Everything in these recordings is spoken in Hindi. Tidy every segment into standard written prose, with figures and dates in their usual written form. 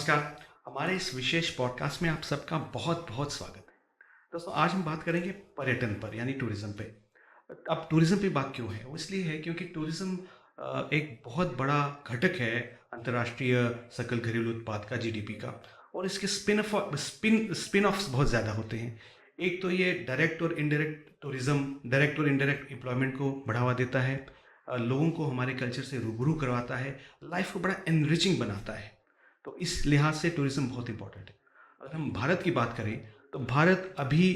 नमस्कार। हमारे इस विशेष पॉडकास्ट में आप सबका बहुत बहुत स्वागत है। दोस्तों, आज हम बात करेंगे पर्यटन पर यानी टूरिज्म पे। अब टूरिज्म पे बात क्यों है? वो इसलिए है क्योंकि टूरिज्म एक बहुत बड़ा घटक है अंतर्राष्ट्रीय सकल घरेलू उत्पाद का, जीडीपी का। और इसके स्पिन ऑफ्स बहुत ज़्यादा होते हैं। एक तो ये डायरेक्ट और इनडायरेक्ट टूरिज्म, डायरेक्ट और इनडायरेक्ट एम्प्लॉयमेंट को बढ़ावा देता है, लोगों को हमारे कल्चर से रूबरू करवाता है, लाइफ को बड़ा एनरिचिंग बनाता है। तो इस लिहाज से टूरिज्म बहुत इंपॉर्टेंट है। अगर हम भारत की बात करें तो भारत अभी,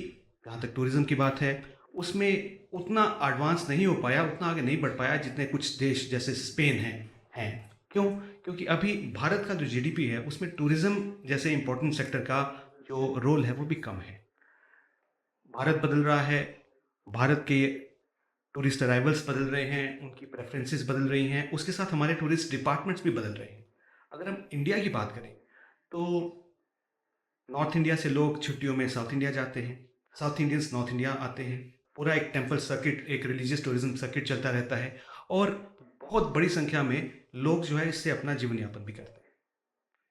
जहाँ तक टूरिज्म की बात है, उसमें उतना एडवांस नहीं हो पाया, उतना आगे नहीं बढ़ पाया जितने कुछ देश जैसे स्पेन हैं। क्यों? क्योंकि अभी भारत का जो जीडीपी है उसमें टूरिज्म जैसे इंपॉर्टेंट सेक्टर का जो रोल है वो भी कम है। भारत बदल रहा है, भारत के टूरिस्ट अराइवल्स बदल रहे हैं, उनकी प्रेफरेंसेस बदल रही हैं, उसके साथ हमारे टूरिस्ट डिपार्टमेंट्स भी बदल रहे हैं। अगर हम इंडिया की बात करें तो नॉर्थ इंडिया से लोग छुट्टियों में साउथ इंडिया जाते हैं, साउथ इंडियंस नॉर्थ इंडिया आते हैं। पूरा एक टेम्पल सर्किट, एक रिलीजियस टूरिज्म सर्किट चलता रहता है और बहुत बड़ी संख्या में लोग जो है इससे अपना जीवन यापन भी करते हैं।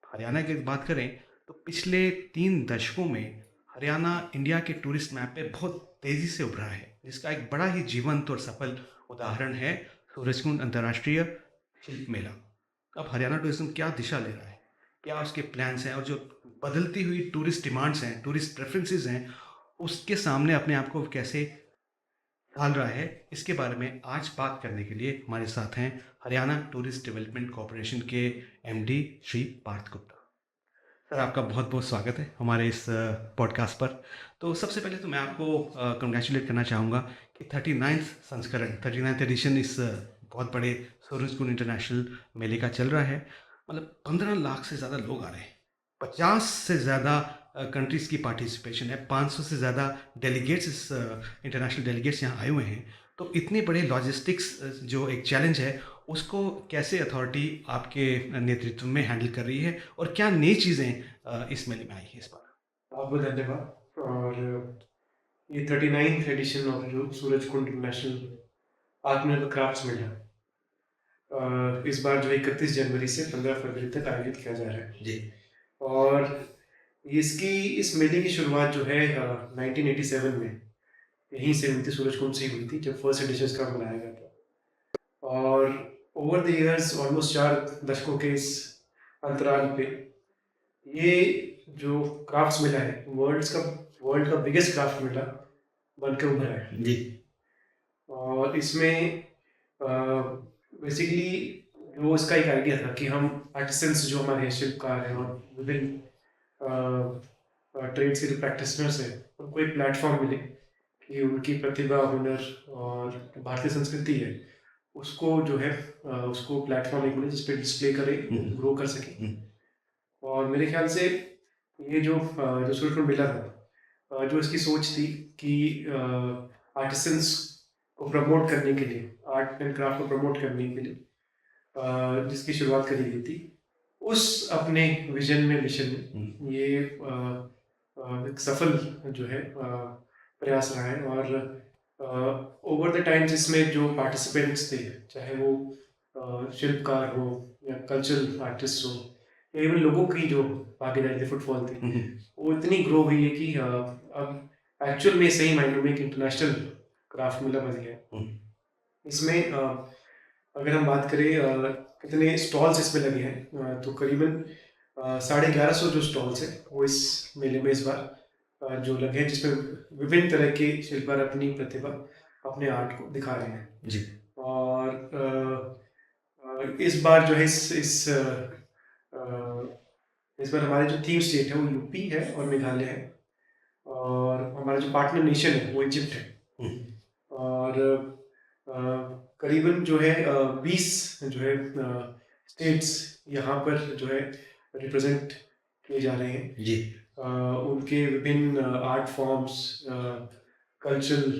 हरियाणा की बात करें तो पिछले 3 दशकों में हरियाणा इंडिया के टूरिस्ट मैप पे बहुत तेज़ी से उभरा है, जिसका एक बड़ा ही जीवंत और सफल उदाहरण है सूरजकुंड अंतर्राष्ट्रीय शिल्प मेला। अब हरियाणा टूरिज्म क्या दिशा ले रहा है, क्या उसके प्लान्स हैं, और जो बदलती हुई टूरिस्ट डिमांड्स हैं, टूरिस्ट प्रेफरेंसेस हैं, उसके सामने अपने आप को कैसे ढाल रहा है, इसके बारे में आज बात करने के लिए हमारे साथ हैं हरियाणा टूरिस्ट डेवलपमेंट कॉरपोरेशन के एमडी श्री पार्थ गुप्ता। सर, आपका बहुत बहुत स्वागत है हमारे इस पॉडकास्ट पर। तो सबसे पहले तो मैं आपको कंग्रेचुलेट करना चाहूँगा कि 39th एडिशन इस बहुत बड़े सूरजकुंड इंटरनेशनल मेले का चल रहा है। मतलब 15 लाख से ज़्यादा लोग आ रहे हैं, 50 से ज़्यादा कंट्रीज़ की पार्टिसिपेशन है, 500 से ज़्यादा डेलीगेट्स, इस इंटरनेशनल डेलीगेट्स यहाँ आए हुए हैं। तो इतने बड़े लॉजिस्टिक्स जो एक चैलेंज है, उसको कैसे अथॉरिटी आपके नेतृत्व में हैंडल कर रही है, और क्या नई चीज़ें इस मेले में आई हैं इस बार? बहुत बहुत धन्यवाद। और ये 39th एडिशन ऑफ जो सूरज कुंड इंटरनेशनल आत्मनिर्भर क्राफ्ट्स मेला इस बार जो 31 जनवरी से 15 फरवरी तक आयोजित किया जा रहा है जी। और इस मेले की शुरुआत जो है 1987 में यहीं से हुई थी, सूरज कुंड से ही हुई थी, जब फर्स्ट एडिशन का बनाया गया था। और ओवर द इयर्स ऑलमोस्ट 4 दशकों के इस अंतराल पे ये जो क्राफ्ट्स मेला है वर्ल्ड का बिगेस्ट क्राफ्ट मेला बनकर उभरा है जी। और इसमें बेसिकली वो इसका एक आइडिया था कि हम आर्टिसंस जो हमारे शिल्पकार हैं और विभिन्न ट्रेड्स के जो प्रैक्टिशनर्स हैं उनको एक प्लेटफॉर्म मिले कि उनकी प्रतिभा, हुनर और जो भारतीय संस्कृति है उसको जो है उसको प्लेटफॉर्म एक मिले जिस पे डिस्प्ले करें, ग्रो कर सके। और मेरे ख्याल से ये जो सूरजकुंड मेला था, जो इसकी सोच थी कि आर्टिसंस को प्रमोट करने के लिए, आर्ट एंड क्राफ्ट को प्रमोट करने के लिए जिसकी शुरुआत करी गई थी, उस अपने विजन में, मिशन में ये एक सफल जो है प्रयास रहा है। और ओवर द टाइम्स इसमें जो पार्टिसिपेंट्स थे, चाहे वो शिल्पकार हो या कल्चरल आर्टिस्ट हो, इवन लोगों की जो भागीदारी थी, फुटफॉल थी, वो इतनी ग्रो हुई है कि अब एक्चुअल में सही मायनों में एक इंटरनेशनल क्राफ्ट मेला बन गया है। इसमें अगर हम बात करें कितने स्टॉल्स इसमें लगे हैं, तो करीबन 1150 जो स्टॉल्स हैं वो इस मेले में इस बार जो लगे हैं, जिसमें विभिन्न तरह के शिल्पकार अपनी प्रतिभा, अपने आर्ट को दिखा रहे हैं। जी। और इस बार जो है इस बार हमारे जो थीम स्टेट है वो यूपी है और मेघालय है, और हमारा जो पार्टनर नेशन है वो इजिप्ट है। और करीबन जो है 20 जो है स्टेट्स यहाँ पर जो है रिप्रेजेंट किए जा रहे हैं। जी। उनके विभिन्न आर्ट फॉर्म्स, कल्चरल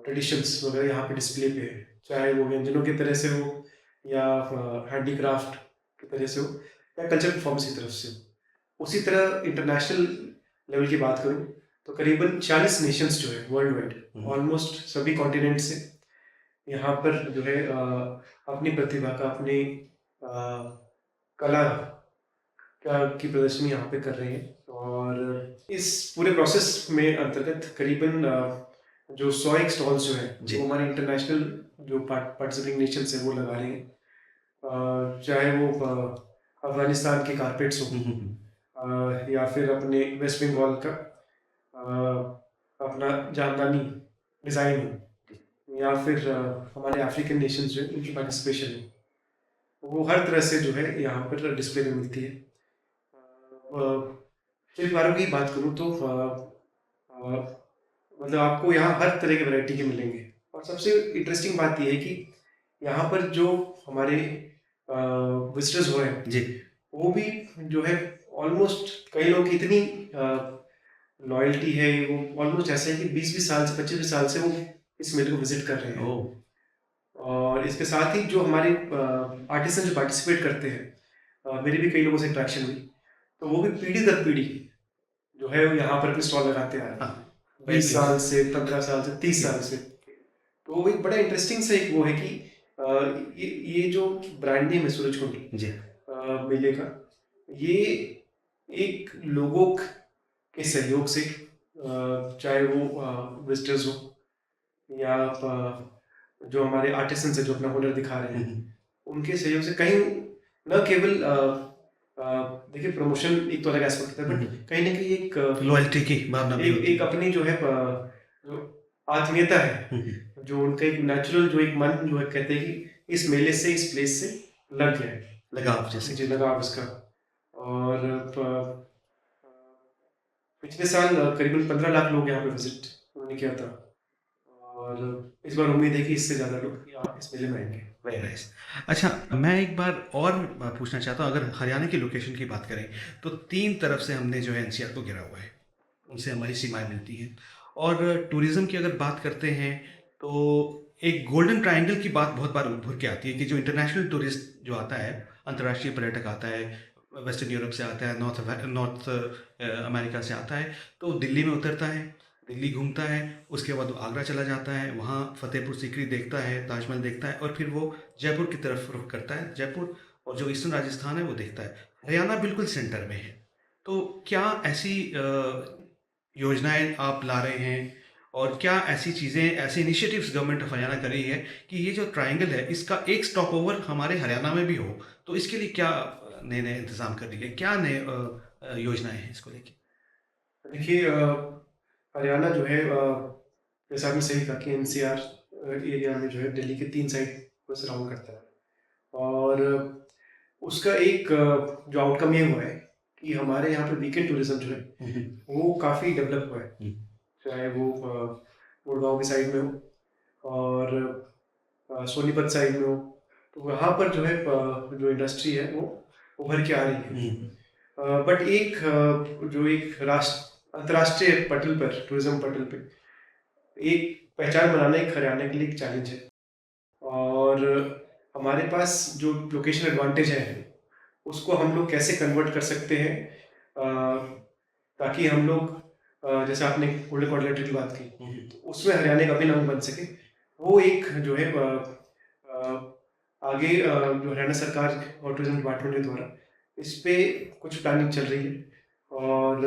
ट्रेडिशंस वगैरह यहाँ पे डिस्प्ले पे है, चाहे वो व्यंजनों की तरह से हो या हैंडीक्राफ्ट की तरह से हो या कल्चरल फॉर्म्स की तरफ से हो। उसी तरह इंटरनेशनल लेवल की बात करूँ तो करीबन 40 नेशंस जो है वर्ल्ड वाइड, ऑलमोस्ट सभी कॉन्टिनेंट से यहाँ पर जो है अपनी प्रतिभा का, अपनी कला का की प्रदर्शनी यहाँ पे कर रहे हैं। और इस पूरे प्रोसेस में अंतर्गत करीबन जो 100 एक स्टॉल्स जो है जी। वो हमारे इंटरनेशनल जो पार्टिसिपेटिंग नेशंस है वो लगा रहे हैं। चाहे वो अफगानिस्तान के कारपेट्स हो, या फिर अपने वेस्ट बंगाल का अपना जामदानी डिज़ाइन हो, या फिर हमारे अफ्रीकन नेशंस जो है उनकी पार्टिसिपेशन हो, वो हर तरह से जो है यहाँ पर डिस्प्ले में मिलती है। शिल्पकारों की बात करूँ तो मतलब आपको यहाँ हर तरह के वैरायटी के मिलेंगे। और सबसे इंटरेस्टिंग बात यह है कि यहाँ पर जो हमारे विजिटर्स हो रहे हैं जी। वो भी जो है ऑलमोस्ट कई लोग की इतनी लॉयल्टी है, वो ऑलमोस्ट ऐसे है कि 20-20 साल से 25 साल से वो इस मेले को विजिट कर रहे हैं। और इसके साथ ही जो हमारे आर्टिस्ट जो पार्टिसिपेट करते हैं, मेरी भी कई लोगों से इंटरेक्शन हुई, तो वो भी पीढ़ी दर पीढ़ी जो है वो यहाँ पर अपने स्टॉल लगाते आ रहे हैं। 20 साल से, 15 साल से, 30 साल से। तो वो एक बड़ा इंटरेस्टिंग सा एक वो है कि ये जो ब्रांड नेम है सूरजकुंड जी। मेले का, ये एक लोगों के सहयोग से, चाहे वो विजिटर्स हो या जो हमारे आर्टिसंस है जो अपना हुनर दिखा रहे हैं, उनके सहयोग से कहीं न केवल देखिए प्रमोशन एक तो अलग एस्पेक्ट है, बट कहीं ना कहीं एक लॉयल्टी की भावना भी होती एक अपनी जो है जो आत्मीयता है, जो उनका एक नेचुरल जो एक मन जो है कहते हैं कि इस मेले से, इस प्लेस से लग गया है, लगाव जैसे। जी लगाव इसका। और पिछले साल करीबन 15 लाख लोग यहाँ पे विजिट उन्होंने किया था, और इस बार उम्मीद है कि इससे ज़्यादा लोग यहाँ इस मेले में आएंगे। Very nice. अच्छा, मैं एक बार और पूछना चाहता हूँ, अगर हरियाणा की लोकेशन की बात करें तो 3 तरफ से हमने जो है एनसीआर को घेरा हुआ है, उनसे हमारी सीमाएं मिलती हैं। और टूरिज़्म की अगर बात करते हैं तो एक गोल्डन ट्रायंगल की बात बहुत बार उभर के आती है कि जो इंटरनेशनल टूरिस्ट जो आता है, अंतर्राष्ट्रीय पर्यटक आता है, वेस्टर्न यूरोप से आता है, नॉर्थ अमेरिका से आता है, तो दिल्ली में उतरता है, दिल्ली घूमता है, उसके बाद वो आगरा चला जाता है, वहाँ फतेहपुर सीकरी देखता है, ताजमहल देखता है, और फिर वो जयपुर की तरफ रुख करता है, जयपुर और जो ईस्टर्न राजस्थान है वो देखता है। हरियाणा बिल्कुल सेंटर में है। तो क्या ऐसी योजनाएं आप ला रहे हैं, और क्या ऐसी चीज़ें, ऐसे इनिशिएटिव्स गवर्नमेंट ऑफ हरियाणा कर रही है कि ये जो ट्रायंगल है इसका एक स्टॉप ओवर हमारे हरियाणा में भी हो? तो इसके लिए क्या नए नए इंतजाम कर रही है, क्या नए योजनाएं हैं इसको लेके? देखिए हरियाणा जो है जैसा आपने सही कहा कि एनसीआर एरिया में जो है दिल्ली के 3 साइड को सराउंड करता है। और उसका एक जो आउटकम ये हुआ है कि हमारे यहाँ पे वीकेंड टूरिज्म जो है वो काफ़ी डेवलप हुआ है, चाहे वो गुड़गांव की साइड में हो और सोनीपत साइड में हो, तो वहाँ पर जो है जो इंडस्ट्री है वो उभर के आ रही है। बट एक जो एक अंतर्राष्ट्रीय पटल पर, टूरिज्म पटल पे एक पहचान बनाना एक हरियाणा के लिए एक चैलेंज है। और हमारे पास जो लोकेशन एडवांटेज है उसको हम लोग कैसे कन्वर्ट कर सकते हैं, ताकि हम लोग जैसे आपने गोल्डन क्वाड्रिलेटरल की बात की, तो उसमें हरियाणा का अभिन्न अंग बन सके। वो एक जो है आगे जो हरियाणा सरकार और टूरिज्म डिपार्टमेंट के द्वारा इस पे कुछ प्लानिंग चल रही है। और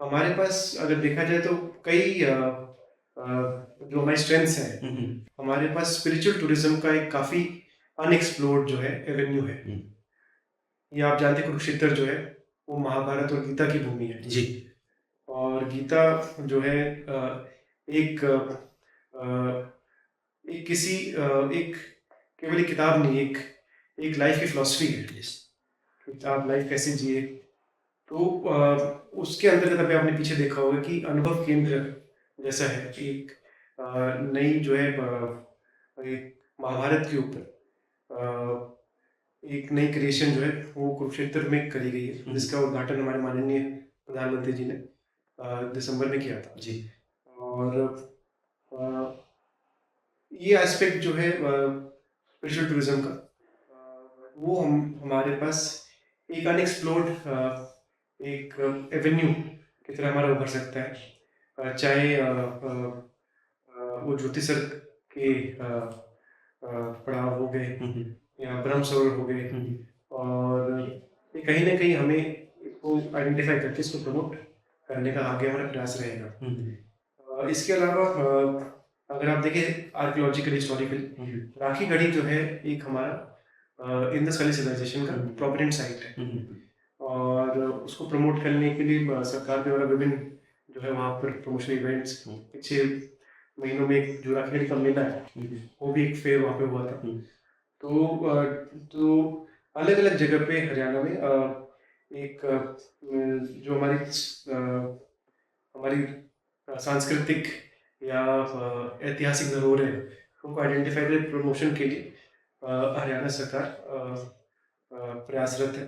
हमारे पास अगर देखा जाए तो कई जो हमारी स्ट्रेंथ्स हैं, हमारे पास स्पिरिचुअल टूरिज्म का एक काफ़ी अनएक्सप्लोर्ड जो है एवेन्यू है। ये आप जानते हैं कुरुक्षेत्र जो है वो महाभारत और गीता की भूमि है जी। और गीता जो है एक एक किसी एक केवल एक किताब नहीं, एक लाइफ की फिलॉसफी है। कि आप लाइफ कैसे जिए, तो उसके अंतर्गत अभी आपने पीछे देखा होगा कि अनुभव केंद्र जैसा है, एक नई जो है एक महाभारत के ऊपर एक नई क्रिएशन जो है वो कुरुक्षेत्र में करी गई है, जिसका उद्घाटन हमारे माननीय प्रधानमंत्री जी ने दिसंबर में किया था जी। और ये एस्पेक्ट जो है स्पिरिचुअल टूरिज्म का, वो हमारे पास एक अनएक्सप्लोर्ड एक एवेन्यू की तरह हमारा उभर सकता है। चाहे वो ज्योतिसर के पड़ाव हो गए या ब्रह्म सरोवर हो गए, और ये कहीं न कहीं हमें इसको आइडेंटिफ़ाई करके इसको प्रमोट करने का आगे हमारा प्रयास रहेगा। इसके अलावा अगर आप देखें आर्कियोलॉजिकल, हिस्टोरिकल, राखी गढ़ी जो है एक हमारा इंडस वैली सिविलाइजेशन का प्रोमिनेंट साइट है। और उसको प्रमोट करने के लिए सरकार द्वारा विभिन्न जो है वहाँ पर प्रमोशनल इवेंट्स पिछले महीनों में एक जो राखी गढ़ी का मेला है वो भी एक फेयर वहाँ पे हुआ था। तो अलग-अलग जगह पे हरियाणा में एक जो हमारी सांस्कृतिक या ऐतिहासिक धरोहर है उनको आइडेंटिफाई करके प्रमोशन के लिए हरियाणा सरकार प्रयासरत है।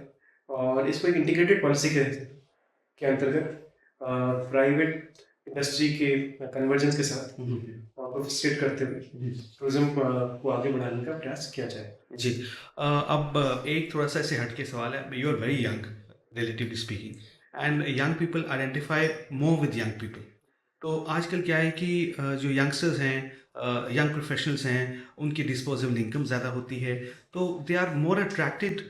और इसको एक इंटीग्रेटेड पॉलिसी के अंतर्गत प्राइवेट इंडस्ट्री के कन्वर्जेंस के साथ को फैसिलिटेट करते हुए टूरिज्म को आगे बढ़ाने का प्रयास किया जाए। जी। अब एक थोड़ा सा ऐसे हटके सवाल है। You are very young relatively speaking, and young people identify more with young people. तो आजकल क्या है कि जो यंगस्टर्स हैं, यंग प्रोफेशनल्स हैं, उनकी डिस्पोजेबल इनकम ज़्यादा होती है, तो they are more attracted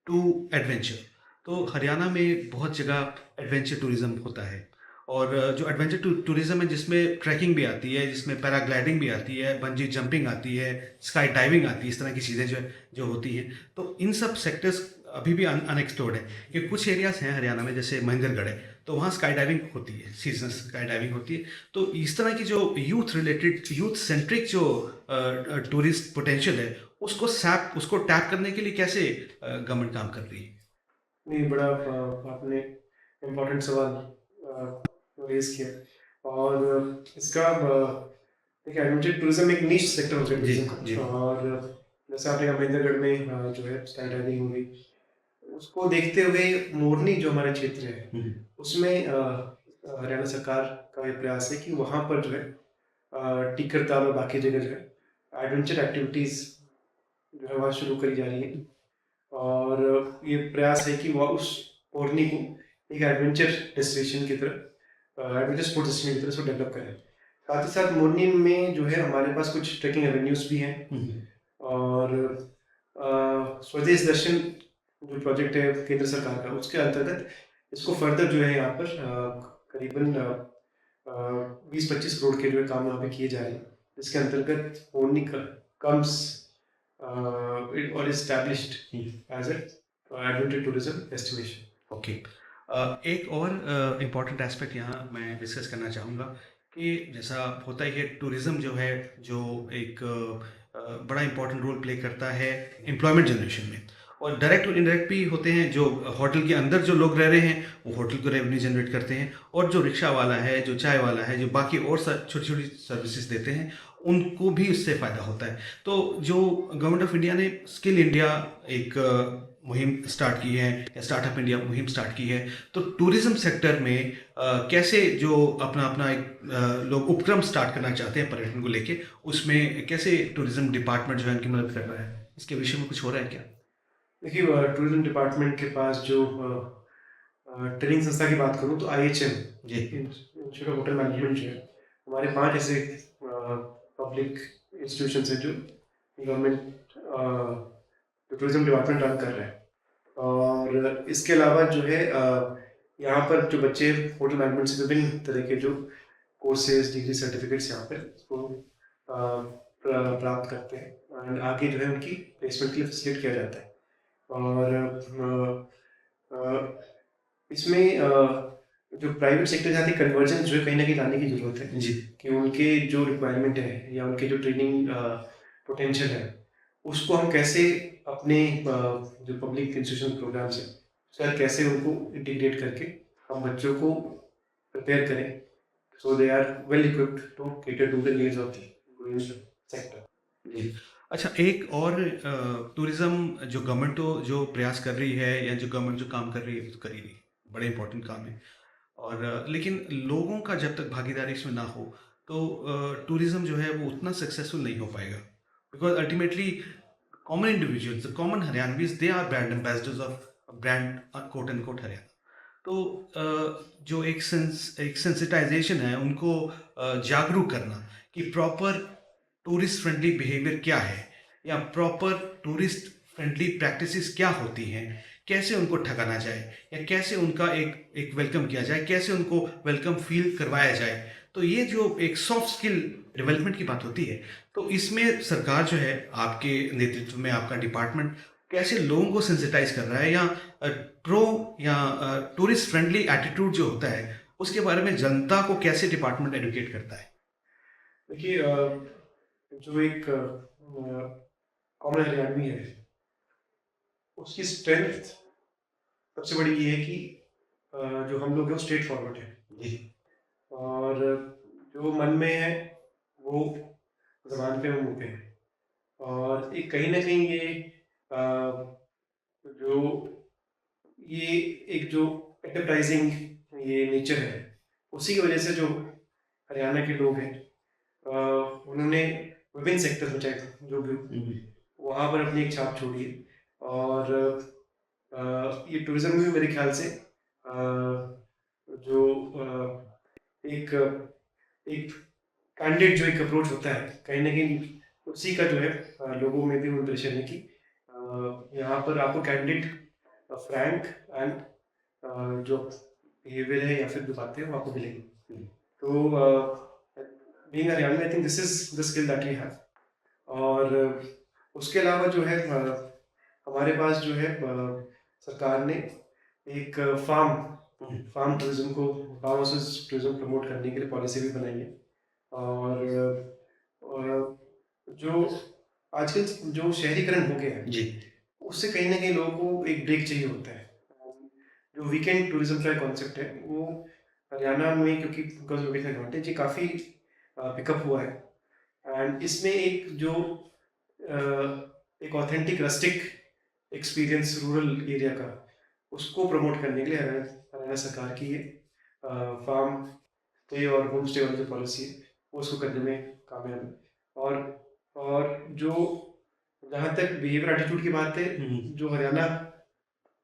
to adventure. तो हरियाणा में बहुत जगह एडवेंचर टूरिज़्म होता है, और जो एडवेंचर टूरिज़्म है जिसमें ट्रैकिंग भी आती है, जिसमें पैराग्लाइडिंग भी आती है, बंजी जंपिंग आती है, स्काई डाइविंग आती है, इस तरह की चीज़ें जो होती हैं, तो इन सब सेक्टर्स अभी भी अनएक्सप्लोर्ड है। कि कुछ एरियाज हैं हरियाणा में, जैसे महेंद्रगढ़ है, तो वहाँ स्काई डाइविंग होती है, सीजनल स्काई डाइविंग होती है। तो इस तरह की जो यूथ रिलेटेड, यूथ सेंट्रिक जो टूरिस्ट पोटेंशियल है, उसको टैप करने के लिए कैसे गवर्नमेंट काम कर रही है? नहीं, बड़ा आपने इम्पोर्टेंट सवाल रेज़ किया। और इसका देखिए एडवेंचर टूरिज़्म एक नीश सेक्टर हो गया टूरिज़्म का। और जैसे आपने कहा महेंद्रगढ़ में जो है स्काई डाइविंग हो गई, उसको देखते हुए मोरनी जो हमारा क्षेत्र है उसमें हरियाणा सरकार का ये प्रयास है कि वहाँ पर जो है टिक्कर ताल और बाकी जगह जो है एडवेंचर एक्टिविटीज़ जो है वहाँ शुरू करी जा रही है। और ये प्रयास है कि वह उस मोरनी को एक एडवेंचर डेस्टिनेशन की तरह, एडवेंचर स्पोर्ट्स डेस्टिनेशन की तरह उसको डेवलप करें। साथ ही साथ मोरनी में जो है हमारे पास कुछ ट्रैकिंग एवेन्यूज़ भी हैं। और स्वदेश दर्शन जो प्रोजेक्ट है केंद्र सरकार का, उसके अंतर्गत इसको फर्दर जो है यहाँ पर करीबन 20-25 करोड़ के जो है काम यहाँ पे किए जा रहे हैं, जिसके अंतर्गत मोरनी कम्स और established as adventure tourism destination. Okay. एक और इम्पॉर्टेंट एस्पेक्ट यहाँ मैं डिस्कस करना चाहूँगा कि जैसा होता है कि टूरिज़्म जो है, जो एक बड़ा इम्पॉर्टेंट रोल प्ले करता है एम्प्लॉयमेंट जनरेशन में, और डायरेक्ट और इनडायरेक्ट भी होते हैं। जो होटल के अंदर जो लोग रह रहे हैं वो होटल को रेवेन्यू जनरेट करते हैं, और जो रिक्शा वाला है, जो चाय वाला है, जो बाकी और छोटी छोटी सर्विसेज देते हैं, उनको भी इससे फ़ायदा होता है। तो जो गवर्नमेंट ऑफ इंडिया ने स्किल इंडिया एक मुहिम स्टार्ट की है, या स्टार्टअप इंडिया मुहिम स्टार्ट की है, तो टूरिज़्म सेक्टर में कैसे जो अपना अपना एक लोग उपक्रम स्टार्ट करना चाहते हैं पर्यटन को लेके, उसमें कैसे टूरिज़्म डिपार्टमेंट जो है उनकी मदद कर रहा है? इसके विषय में कुछ हो रहा है क्या? देखिए टूरिज्म डिपार्टमेंट के पास जो ट्रेनिंग संस्था की बात करूँ तो IHM ji. Institute of hotel management जो है, हमारे 5 ऐसे पब्लिक इंस्टीट्यूशन है जो गवर्नमेंट जो टूरिज्म डिपार्टमेंट रन कर रहे हैं। और इसके अलावा जो है यहाँ पर जो बच्चे होटल मैनेजमेंट से विभिन्न तरह के जो कोर्सेज, डिग्री, सर्टिफिकेट्स यहाँ पर इसको प्राप्त करते हैं, और आगे जो है उनकी प्लेसमेंट के लिए फैसिलिटेट किया जाता है। और इसमें जो प्राइवेट सेक्टर जाती कन्वर्जन जो है कहीं ना कहीं लाने की ज़रूरत है जी। कि उनके जो रिक्वायरमेंट है या उनके जो ट्रेनिंग पोटेंशियल है उसको हम कैसे अपने जो पब्लिक इंस्टीट्यूशन प्रोग्राम्स है सर कैसे उनको इंटीग्रेट करके हम बच्चों को प्रिपेयर करें, so they are well equipped to cater to the needs of the sector. जी। अच्छा, एक और टूरिज़्म जो गवर्नमेंट तो जो प्रयास कर रही है, या जो गवर्नमेंट जो काम कर रही है, वो तो कर ही रही है, बड़े इंपॉर्टेंट काम है। और लेकिन लोगों का जब तक भागीदारी इसमें ना हो, तो टूरिज़्म जो है वो उतना सक्सेसफुल नहीं हो पाएगा। Because ultimately common individuals, common Haryanvis, they are brand ambassadors of brand quote and quote Haryana. तो जो एक सेंसिटाइजेशन है, उनको जागरूक करना कि प्रॉपर टूरिस्ट फ्रेंडली बिहेवियर क्या है, या प्रॉपर टूरिस्ट फ्रेंडली प्रैक्टिसेस क्या होती हैं, कैसे उनको ठगाना जाए या कैसे उनका एक एक वेलकम किया जाए, कैसे उनको वेलकम फील करवाया जाए। तो ये जो एक सॉफ्ट स्किल डेवलपमेंट की बात होती है, तो इसमें सरकार जो है आपके नेतृत्व में आपका डिपार्टमेंट कैसे लोगों को सेंसिटाइज कर रहा है या प्रो या टूरिस्ट फ्रेंडली एटीट्यूड जो होता है उसके बारे में जनता को कैसे डिपार्टमेंट एडुकेट करता है? देखिए, जो एक कॉमन हरियाणवी है, उसकी स्ट्रेंथ सबसे बड़ी ये है कि जो हम लोग हैं वो स्ट्रेट फॉरवर्ड है। जी। और जो मन में है वो ज़बान पे और मुँह पे है। और एक कहीं न कहीं ये जो ये एक जो एंटरप्राइज़िंग ये नेचर है, उसी की वजह से जो हरियाणा के लोग हैं, उन्होंने विभिन्न सेक्टर में, चाहे जो भी हो, वहाँ पर अपनी एक छाप छोड़ी है। और ये टूरिज़्म में भी मेरे ख्याल से जो एक एक कैंडिड जो एक अप्रोच होता है, कहीं न कहीं उसी का जो है लोगों में भी वो इम्प्रेशन है कि यहाँ पर आपको कैंडिड, फ्रैंक एंड जो बिहेवियर है या फिर जो बातें हैं वो आपको मिलेंगी। तो being Haryanvi, I think this is the skill that we have. और उसके अलावा जो है हमारे पास जो है सरकार ने एक फार्म टूरिज्म को, फार्म हाउसेस टूरिज्म प्रमोट करने के लिए पॉलिसी भी बनाई है। और जो आजकल जो शहरीकरण हो गया है, जी। उससे कहीं ना कहीं लोगों को एक ब्रेक चाहिए होता है। जो वीकेंड टूरिज्म का कॉन्सेप्ट है वो हरियाणा में, क्योंकि बिकॉज लोकेशन एडवांटेज, ये काफ़ी पिकअप हुआ है। एंड इसमें एक जो एक authentic rustic experience rural area का, उसको प्रमोट करने के लिए हरियाणा सरकार की ये फार्म स्टे और होम स्टे वाली जो पॉलिसी है वो उसको करने में कामयाब है। और जो जहाँ तक बिहेवियर एटीट्यूड की बात है, जो हरियाणा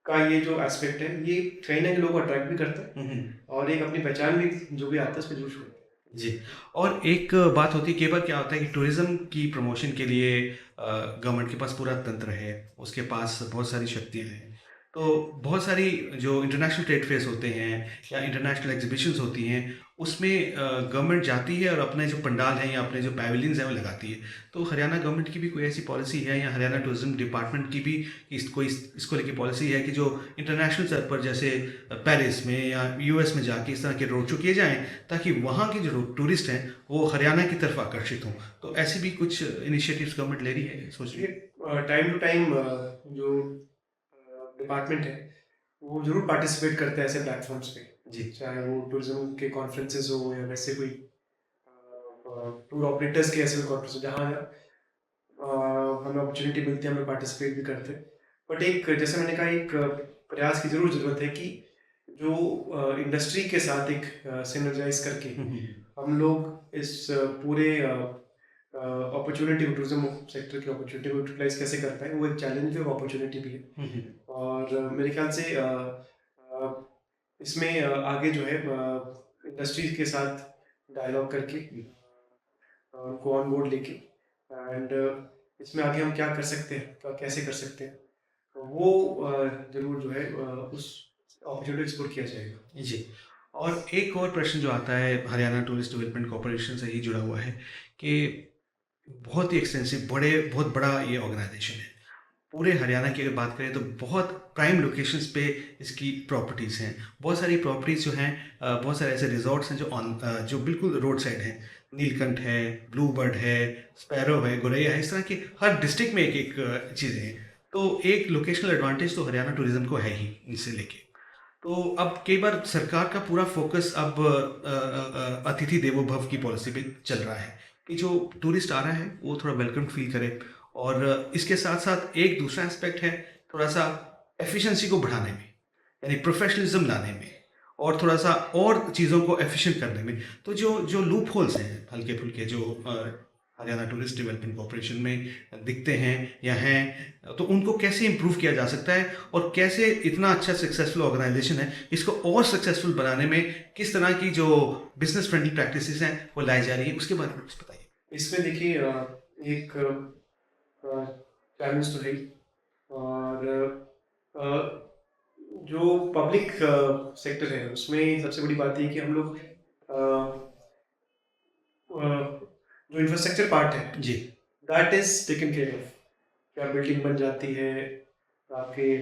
का ये जो एस्पेक्ट है, ये कहीं ना कहीं लोगों को अट्रैक्ट भी करता है और एक अपनी पहचान भी जो भी आता है उस पर जोश होता है। जी। और एक बात होती है, कई बार क्या होता है कि टूरिज़्म की प्रमोशन के लिए गवर्नमेंट के पास पूरा तंत्र है, उसके पास बहुत सारी शक्तियाँ हैं। तो बहुत सारी जो इंटरनेशनल ट्रेड फेयर्स होते हैं या इंटरनेशनल एग्ज़िबिशन्स होती हैं, उसमें गवर्नमेंट जाती है और अपने जो पंडाल हैं या अपने जो पैवेलियंस हैं वो लगाती है। तो हरियाणा गवर्नमेंट की भी कोई ऐसी पॉलिसी है या हरियाणा टूरिज़्म डिपार्टमेंट की भी इसको लेके पॉलिसी है कि जो इंटरनेशनल स्तर पर जैसे पेरिस में या यूएस में जाके इस तरह के रोड शो किए जाएँ ताकि वहाँ के जो टूरिस्ट हैं वो हरियाणा की तरफ आकर्षित हों? तो ऐसी भी कुछ इनिशिएटिव्स गवर्नमेंट ले रही है, सोच रही है? टाइम टू टाइम जो डिपार्टमेंट है वो जरूर पार्टिसिपेट करते हैं ऐसे प्लेटफॉर्म्स पे, जी। चाहे वो टूरिज्म के कॉन्फ्रेंसेस हो या वैसे कोई टूर ऑपरेटर्स के ऐसे कॉन्फ्रेंस हो जहाँ हमें अपॉर्चुनिटी मिलती है, हम लोग पार्टिसिपेट भी करते हैं। बट एक, जैसे मैंने कहा, एक प्रयास की जरूर जरूरत है कि जो इंडस्ट्री के साथ एक सिनर्जाइज करके हम लोग इस पूरे अपॉर्चुनिटी को, टूरिज्म सेक्टर की अपॉर्चुनिटी को यूटिलाइज कैसे कर पाए। वो एक चैलेंज भी, वो अपॉर्चुनिटी भी है। और मेरे ख्याल से इसमें आगे जो है इंडस्ट्री के साथ डायलॉग करके उनको ऑन बोर्ड लेके, एंड इसमें आगे हम क्या कर सकते हैं, कैसे कर सकते हैं, तो वो जरूर जो है उस अपॉर्चुनिटी एक्सप्लोर किया जाएगा। जी। और एक और प्रश्न जो आता है हरियाणा टूरिस्ट डेवलपमेंट कॉर्पोरेशन से ही जुड़ा हुआ है कि बहुत ही एक्सटेंसिव, बहुत बड़ा ये ऑर्गेनाइजेशन है। पूरे हरियाणा की अगर बात करें तो बहुत प्राइम लोकेशंस पे इसकी प्रॉपर्टीज़ हैं। बहुत सारी प्रॉपर्टीज़ जो हैं, बहुत सारे ऐसे रिजॉर्ट्स हैं जो बिल्कुल रोड साइड हैं। नीलकंठ है, ब्लू बर्ड है, स्पैरो है, गोरैया है, इस तरह के हर डिस्ट्रिक्ट में एक एक चीज़ें हैं। तो एक लोकेशनल एडवांटेज तो हरियाणा टूरिज्म को है ही इसे लेके। तो अब कई बार सरकार का पूरा फोकस अब अतिथि देवो भव की पॉलिसी पे चल रहा है कि जो टूरिस्ट आ रहा है वो थोड़ा वेलकम फील करे। और इसके साथ साथ एक दूसरा एस्पेक्ट है थोड़ा सा एफिशिएंसी को बढ़ाने में, यानी प्रोफेशनलिज्म लाने में और थोड़ा सा और चीज़ों को एफिशिएंट करने में। तो जो जो लूप होल्स हैं हल्के फुल्के जो हरियाणा टूरिस्ट डेवलपमेंट कॉर्पोरेशन में दिखते हैं या हैं, तो उनको कैसे इम्प्रूव किया जा सकता है और कैसे इतना अच्छा सक्सेसफुल ऑर्गेनाइजेशन है इसको और सक्सेसफुल बनाने में किस तरह की जो बिजनेस फ्रेंडली प्रैक्टिसेस हैं वो लाई जा रही है, उसके बारे में कुछ बताइए। इसमें देखिए, एक चैलेंज तो है ही। और जो पब्लिक सेक्टर है उसमें सबसे बड़ी बात ये है कि हम लोग जो इंफ्रास्ट्रक्चर पार्ट है जी। That is taken care of. क्या बिल्डिंग बन जाती है, आपके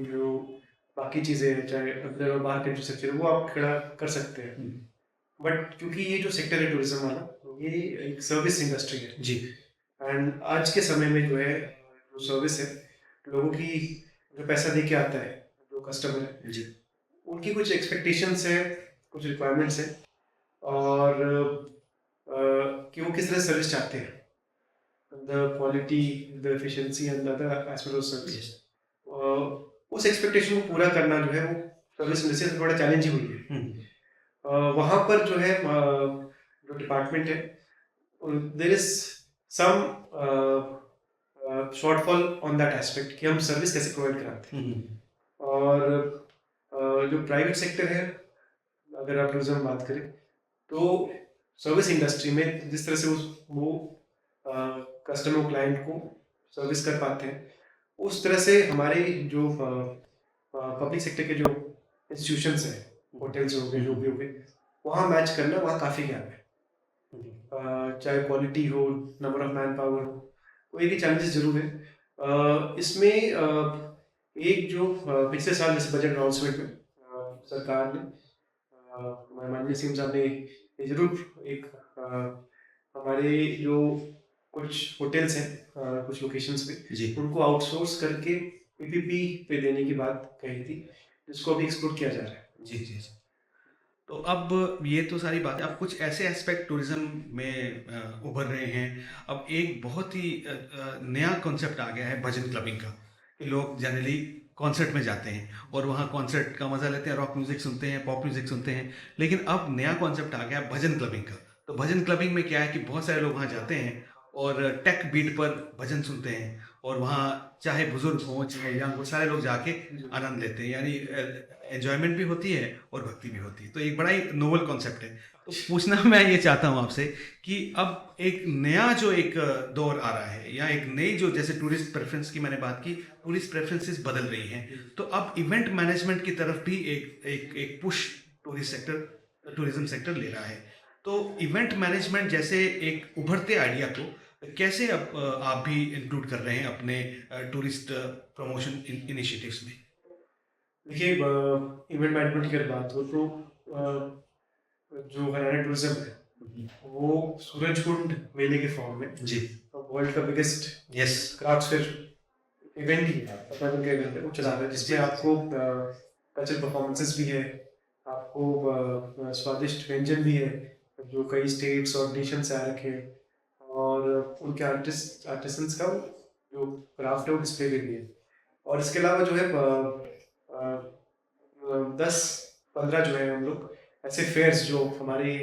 जो बाकी चीज़ें हैं, चाहे अंदर और बाहर का इंफ्रास्ट्रक्चर वो आप खड़ा कर सकते हैं। बट क्योंकि ये जो सेक्टर है टूरिज्म वाला, ये एक सर्विस इंडस्ट्री है जी। एंड आज के समय में जो है जो सर्विस है, लोगों की जो पैसा दे के आता है, जो कस्टमर है, जी। उनकी कुछ एक्सपेक्टेशंस है, कुछ रिक्वायरमेंट्स है, और कि वो किस तरह सर्विस चाहते हैं, the quality, the efficiency and the other aspect of service. उस एक्सपेक्टेशन को पूरा करना जो है वो सर्विस इंडस्ट्री से थोड़ा चैलेंजिंग हुई है। वहाँ पर जो है जो डिपार्टमेंट है, there is some shortfall on that aspect कि हम सर्विस कैसे प्रोवाइड कराते हैं। और जो प्राइवेट सेक्टर है, अगर आप टूरिज्म बात करें, तो सर्विस इंडस्ट्री में जिस तरह से वो कस्टमर क्लाइंट को सर्विस कर पाते हैं, उस तरह से हमारे जो पब्लिक सेक्टर के जो इंस्टीट्यूशंस हैं, होटल्स हो गए, जो भी हो गए, वहाँ मैच करना वहाँ काफ़ी गैप है। चाहे क्वालिटी हो, नंबर ऑफ मैन पावर हो, वो एक ही चैलेंजेस जरूर है। इसमें एक जो पिछले साल जैसे बजट अनाउंसमेंट में सरकार ने, माननीय सीएम साहब ने ये जरूर एक हमारे जो कुछ होटल्स हैं कुछ लोकेशंस पे, जी। उनको आउटसोर्स करके पीपीपी पे देने की बात कही थी, जिसको अभी एक्सप्लोर किया जा रहा है। जी। जी। जी। तो अब ये तो सारी बातें, अब कुछ ऐसे एस्पेक्ट टूरिज्म में उभर रहे हैं। अब एक बहुत ही नया कॉन्सेप्ट आ गया है भजन क्लबिंग का, कि लोग जनरली कॉन्सर्ट में जाते हैं और वहाँ कॉन्सर्ट का मज़ा लेते हैं, रॉक म्यूज़िक सुनते हैं, पॉप म्यूज़िक सुनते हैं। लेकिन अब नया कॉन्सेप्ट आ गया है भजन क्लबिंग का। तो भजन क्लबिंग में क्या है कि बहुत सारे लोग वहाँ जाते हैं और टेक बीट पर भजन सुनते हैं, और वहाँ चाहे बुजुर्ग हों चाहे यंग हो, सारे लोग जाके आनंद लेते हैं। यानी एन्जॉयमेंट भी होती है और भक्ति भी होती है। तो एक बड़ा ही नोवेल कॉन्सेप्ट है। तो पूछना मैं ये चाहता हूँ आपसे कि अब एक नया जो एक दौर आ रहा है, या एक नई जो, जैसे टूरिस्ट प्रेफरेंस की मैंने बात की, टूरिस्ट प्रेफरेंसेस बदल रही हैं, तो अब इवेंट मैनेजमेंट की तरफ भी एक एक एक पुश टूरिज्म सेक्टर ले रहा है। तो इवेंट मैनेजमेंट जैसे एक उभरते आइडिया को कैसे अब आप भी इंक्लूड कर रहे हैं अपने टूरिस्ट प्रमोशन इनिशिएटिव्स में? देखिए, इवेंट मैनेजमेंट की अगर बात हो तो जो हरियाणा टूरिज्म है वो सूरजकुंड मेले के फॉर्म में जी। वर्ल्ड का biggest yes. Craft fair event ही है, अपना उनके इवेंट है, वो चला रहा है, जिसमें आपको कल्चरल परफॉर्मेंसेस भी है, आपको स्वादिष्ट व्यंजन भी है जो कई स्टेट्स और नेशन से आ रखे हैं, और उनके आर्टिसंस का जो क्राफ्ट है वो डिस्प्ले भी है। और इसके अलावा जो है 10-15 जो है हम लोग ऐसे फेयर्स जो हमारी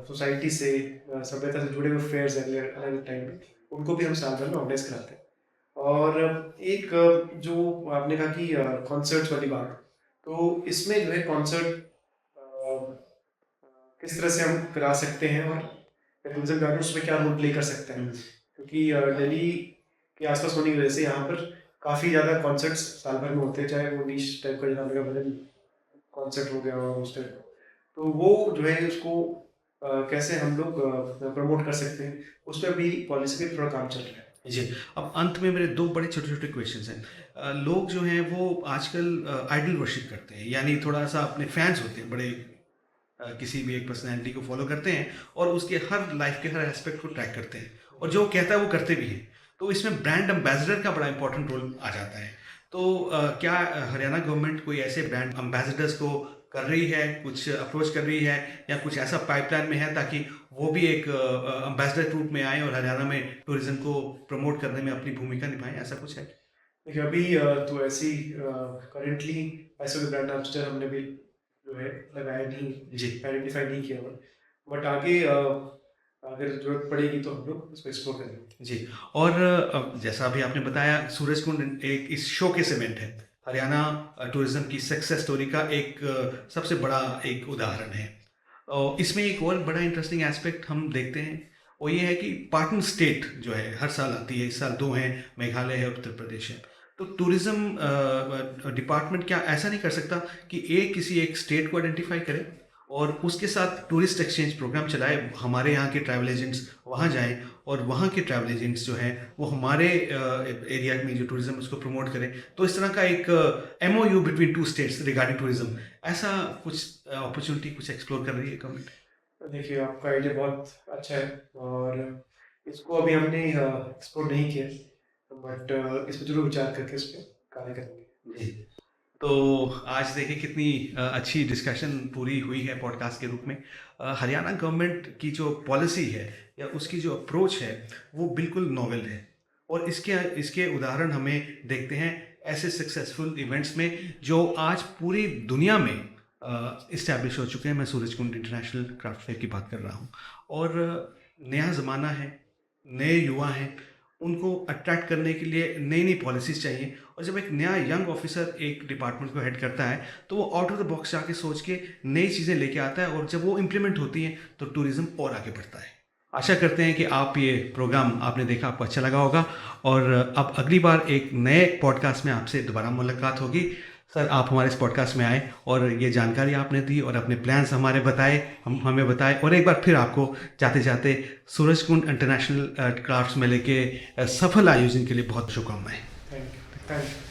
सोसाइटी से सभ्यता से जुड़े हुए फेयर्स हैं अलग अलग टाइम में, उनको भी हम साल भर में ऑर्गेनाइज कराते हैं। और एक जो आपने कहा कि कॉन्सर्ट्स वाली बात, तो इसमें जो है कॉन्सर्ट किस तरह से हम करा सकते हैं और टूरिज्म गाइड उसमें क्या रोल प्ले कर सकते हैं, क्योंकि दिल्ली के आसपास होने की वजह से यहाँ पर काफ़ी ज़्यादा कॉन्सर्ट्स साल भर में होते हैं, चाहे वो नीश टाइप का जनाब का भजन कॉन्सर्ट हो गया और उस टाइप का, तो वो जो है उसको कैसे हम लोग प्रमोट कर सकते हैं, उस पर भी पॉलिसी पे थोड़ा काम चल रहा है। जी। अब अंत में मेरे दो बड़े छोटे छोटे क्वेश्चंस हैं। लोग जो हैं वो आजकल आइडल वर्शिप करते हैं, यानी थोड़ा सा अपने फैंस होते हैं बड़े, किसी भी एक पर्सनैलिटी को फॉलो करते हैं और उसके हर लाइफ के हर एस्पेक्ट को ट्रैक करते हैं, और जो कहता है वो करते भी हैं। तो इसमें ब्रांड एम्बेसडर का बड़ा इंपॉर्टेंट रोल आ जाता है। तो क्या हरियाणा गवर्नमेंट कोई ऐसे ब्रांड एम्बेसडर्स को कर रही है, कुछ अप्रोच कर रही है, या कुछ ऐसा पाइपलाइन में है ताकि वो भी एक एम्बेसडर के रूप में आए और हरियाणा में टूरिज्म को प्रमोट करने में अपनी भूमिका निभाएं, ऐसा कुछ है? देखिए, अभी तो ऐसी करेंटली ऐसे कोई ब्रांड एम्बेसडर हमने भी जो है लगाया नहीं, जी। आइडेंटिफाई नहीं किया हुआ, बट आगे अगर जरूरत पड़ेगी तो हम लोग उसको एक्सप्लोर करेंगे। जी। और जैसा अभी आपने बताया, सूरजकुंड एक इस शो के सीमेंट है, हरियाणा टूरिज्म की सक्सेस स्टोरी का एक सबसे बड़ा एक उदाहरण है। और इसमें एक और बड़ा इंटरेस्टिंग एस्पेक्ट हम देखते हैं, वो ये है कि पार्टनर स्टेट जो है हर साल आती है, इस साल दो हैं, मेघालय है, उत्तर प्रदेश है। तो टूरिज़्म डिपार्टमेंट क्या ऐसा नहीं कर सकता कि किसी एक स्टेट को आइडेंटिफाई करे और उसके साथ टूरिस्ट एक्सचेंज प्रोग्राम चलाए, हमारे यहाँ के ट्रैवल एजेंट्स वहाँ जाएं और वहाँ के ट्रैवल एजेंट्स जो हैं वो हमारे एरिया में जो टूरिज़्म उसको प्रमोट करें। तो इस तरह का एक MOU between two states regarding tourism, ऐसा कुछ अपॉर्चुनिटी कुछ एक्सप्लोर कर रही है गवर्नमेंट? देखिए, आपका आइडिया बहुत अच्छा है और इसको अभी हमने एक्सप्लोर नहीं किया, बट इस पर जरूर विचार करके इस पर कार्य करेंगे। जी। तो आज देखिए कितनी अच्छी डिस्कशन पूरी हुई है पॉडकास्ट के रूप में। हरियाणा गवर्नमेंट की जो पॉलिसी है या उसकी जो अप्रोच है वो बिल्कुल नॉवेल है और इसके इसके उदाहरण हमें देखते हैं ऐसे सक्सेसफुल इवेंट्स में जो आज पूरी दुनिया में इस्टेब्लिश हो चुके हैं। मैं सूरजकुंड इंटरनेशनल क्राफ्ट फेयर की बात कर रहा हूँ और नया ज़माना है, नए युवा हैं, उनको अट्रैक्ट करने के लिए नई नई पॉलिसीज़ चाहिए और जब एक नया यंग ऑफिसर एक डिपार्टमेंट को हेड करता है तो वो आउट ऑफ द बॉक्स जाके सोच के नई चीज़ें लेके आता है और जब वो इम्प्लीमेंट होती हैं तो टूरिज़्म और आगे बढ़ता है। आशा करते हैं कि आप ये प्रोग्राम आपने देखा, आपको अच्छा लगा होगा और अब अगली बार एक नए पॉडकास्ट में आपसे दोबारा मुलाकात होगी। सर, आप हमारे इस पॉडकास्ट में आए और ये जानकारी आपने दी और अपने प्लान्स हमारे बताए, हमें बताए और एक बार फिर आपको जाते जाते सूरजकुंड इंटरनेशनल क्राफ्ट्स मेले के सफल आयोजन के लिए बहुत शुभकामनाएं। Thank you.